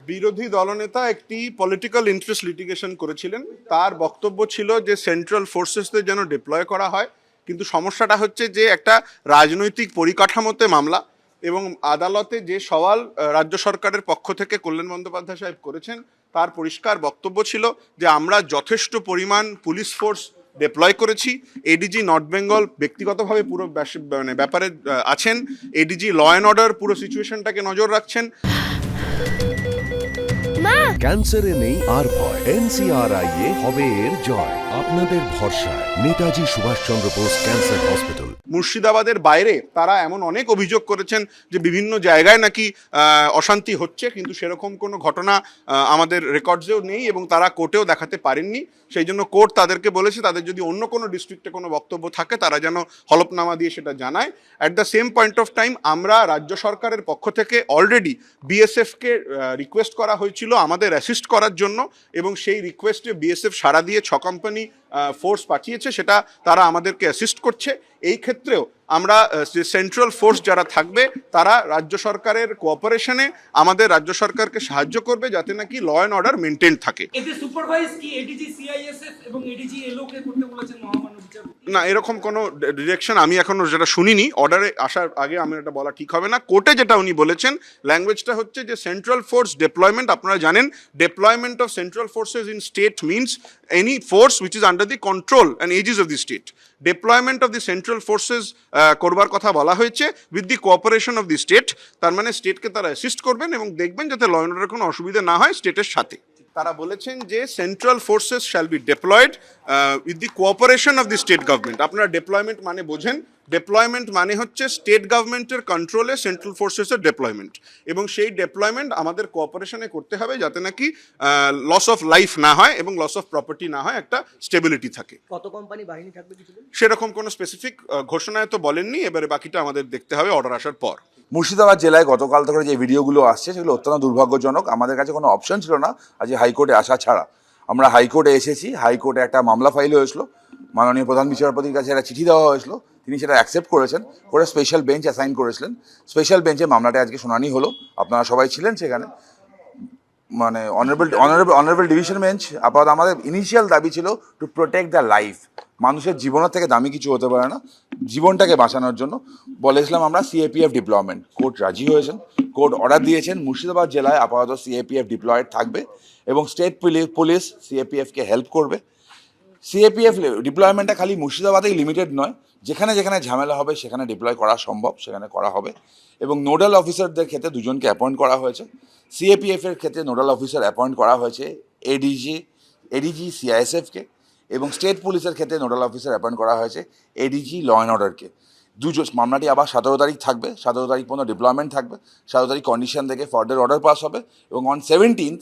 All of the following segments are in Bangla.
বিরোধী দলনেতা একটি পলিটিক্যাল ইন্টারেস্ট লিটিগেশন করেছিলেন। তার বক্তব্য ছিল যে সেন্ট্রাল ফোর্সেসদের যেন ডিপ্লয় করা হয়, কিন্তু সমস্যাটা হচ্ছে যে একটা রাজনৈতিক পরিকাঠামোতে মামলা, এবং আদালতে যে সওয়াল রাজ্য সরকারের পক্ষ থেকে কল্যাণ বন্দ্যোপাধ্যায় সাহেব করেছেন তার পরিষ্কার বক্তব্য ছিল যে আমরা যথেষ্ট পরিমাণ পুলিশ ফোর্স ডিপ্লয় করেছি। এডিজি নর্থ বেঙ্গল ব্যক্তিগতভাবে পুরো ব্যাপারে আছেন, এডিজি ল অ্যান্ড অর্ডার পুরো সিচুয়েশনটাকে নজর রাখছেন। ক্যান্সারে নেই আর ভয়, NCRI হবে এর জয়। আপনাদের ভরসায় নেতাজি সুভাষচন্দ্র বোস ক্যান্সার হসপিটাল। মুর্শিদাবাদের বাইরে তারা এমন অনেক অভিযোগ করেছেন যে বিভিন্ন জায়গায় নাকি অশান্তি হচ্ছে, কিন্তু সেরকম কোনো ঘটনা আমাদের রেকর্ডসেও নেই এবং তারা কোর্টেও দেখাতে পারেননি। সেই জন্য কোর্ট তাদেরকে বলেছে তাদের যদি অন্য কোনো ডিস্ট্রিক্টে কোনো বক্তব্য থাকে তারা যেন হলফনামা দিয়ে সেটা জানায়। At the same point of time আমরা রাজ্য সরকারের পক্ষ থেকে অলরেডি বিএসএফকে রিকোয়েস্ট করা হয়েছিল আমাদের অ্যাসিস্ট করার জন্য, এবং সেই রিকোয়েস্টে বিএসএফ সাড়া দিয়ে 6 কোম্পানি ফোর্স পাঠিয়েছে, সেটা তারা আমাদেরকে অ্যাসিস্ট করছে। এই ক্ষেত্রেও আমরা যে সেন্ট্রাল ফোর্স যারা থাকবে তারা রাজ্য সরকারের কোঅপারেশনে আমাদের রাজ্য সরকারকে সাহায্য করবে যাতে নাকি ল অ্যান্ড অর্ডার মেনটেন থাকে। এতে সুপারভাইজ কি এডিজি সিআইএসএফ এবং এডিজি এলও কে করতে বলেছেন মহামান্য বিচারপতি? না, এরকম কোনো ডিরেকশন আমি এখনো যেটা শুনিনি। অর্ডারে আসার আগে আমি এটা বলা ঠিক হবে না। কোর্টে যেটা উনি বলেছেন ল্যাঙ্গুয়েজটা হচ্ছে যে সেন্ট্রাল ফোর্স ডিপ্লয়মেন্ট, আপনারা জানেন deployment of central forces in state means any force which is under the control and aegis of the state. Deployment of the central forces করবার কথা বলা হয়েছে with the cooperation of the state. তার মানে স্টেটকে তারা অ্যাসিস্ট করবেন এবং দেখবেন যাতে ল অ্যান্ড অর্ডারের কোনো অসুবিধা না হয় স্টেটের সাথে। তারা বলেছেন যে central forces shall be diploid with the cooperation of the state government. আপনারা ডিপ্লয়মেন্ট মানে বোঝেন, ডিপ্লয়মেন্ট মানে হচ্ছে স্টেট গভর্নমেন্টের কন্ট্রোলে সেন্ট্রাল ফোর্সেসের ডিপ্লয়মেন্ট, এবং সেই ডিপ্লয়মেন্ট আমাদের কোঅপারেশনে করতে হবে যাতে নাকি লস অফ লাইফ না হয় এবং লস অফ প্রপার্টি না হয়, একটা স্টেবিলিটি থাকে। কত কোম্পানি বাহিনী থাকবে কিছু বলুন? সেরকম কোনো স্পেসিফিক ঘোষণায় তো বলেননি, এবারে বাকিটা আমাদের দেখতে হবে অর্ডার আসার পর। মুর্শিদাবাদ জেলায় গতকাল থেকে যে ভিডিওগুলো আসছে সেগুলো অত্যন্ত দুর্ভাগ্যজনক। আমাদের কাছে কোনো অপশন ছিল না আজ হাইকোর্টে আসা ছাড়া। আমরা হাইকোর্টে এসেছি, হাইকোর্টে একটা মামলা ফাইল হয়েছিল, মাননীয় প্রধান বিচারপতির কাছে একটা চিঠি দেওয়া হয়েছিল, তিনি সেটা অ্যাকসেপ্ট করেছেন, করে স্পেশাল বেঞ্চ অ্যাসাইন করেছিলেন। স্পেশাল বেঞ্চে মামলাটা আজকে শুনানি হলো, আপনারা সবাই ছিলেন সেখানে। মানে অনারেবল ডিভিশন বেঞ্চ আপাতত আমাদের ইনিশিয়াল দাবি ছিল টু প্রোটেক্ট দ্য লাইফ। মানুষের জীবনের থেকে দামি কিছু হতে পারে না, জীবনটাকে বাঁচানোর জন্য বলেছিলাম আমরা সিএপিএফ ডিপ্লয়মেন্ট। কোর্ট রাজি হয়েছেন, কোর্ট অর্ডার দিয়েছেন মুর্শিদাবাদ জেলায় আপাতত সিএপিএফ ডিপ্লয়েড থাকবে এবং স্টেট পুলিশ সিএপিএফকে হেল্প করবে। সিএপিএফ ডিপ্লয়মেন্টটা খালি মুর্শিদাবাদেই লিমিটেড নয়, যেখানে যেখানে ঝামেলা হবে সেখানে ডিপ্লয় করা সম্ভব সেখানে করা হবে। এবং নোডাল অফিসারদের ক্ষেত্রে দুজনকে অ্যাপয়েন্ট করা হয়েছে। সিএপিএফের ক্ষেত্রে নোডাল অফিসার অ্যাপয়েন্ট করা হয়েছে এডিজি সিআইএসএফকে, এবং স্টেট পুলিশের ক্ষেত্রে নোডাল অফিসার অ্যাপয়েন্ট করা হয়েছে এডিজি ল অ্যান্ড অর্ডারকে। মামলাটি আবার 17 তারিখ থাকবে, 17 তারিখ পর্যন্ত ডিপ্লয়মেন্ট থাকবে। 17 তারিখ কন্ডিশন থেকে ফার্দার অর্ডার পাস হবে এবং অন 17th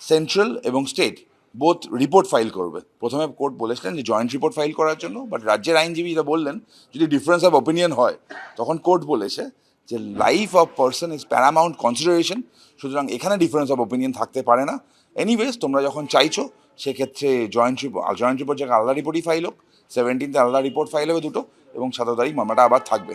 সেন্ট্রাল এবং স্টেট বোথ রিপোর্ট ফাইল করবে। প্রথমে কোর্ট বলেছিলেন যে জয়েন্ট রিপোর্ট ফাইল করার জন্য, বাট রাজ্যের আইনজীবী যেটা বললেন যদি ডিফারেন্স অফ অপিনিয়ন হয় তখন কোর্ট বলেছে যে life of person is Paramount consideration, সুতরাং এখানে ডিফারেন্স অফ অপিনিয়ন থাকতে পারে না। এনিওয়েজ তোমরা যখন চাইছো সেক্ষেত্রে জয়েন্ট রিপোর্ট জায়গায় আলাদা রিপোর্টই ফাইল হোক, 17th আলাদা রিপোর্ট ফাইল হবে দুটো, এবং 17 তারিখ মামলাটা আবার থাকবে।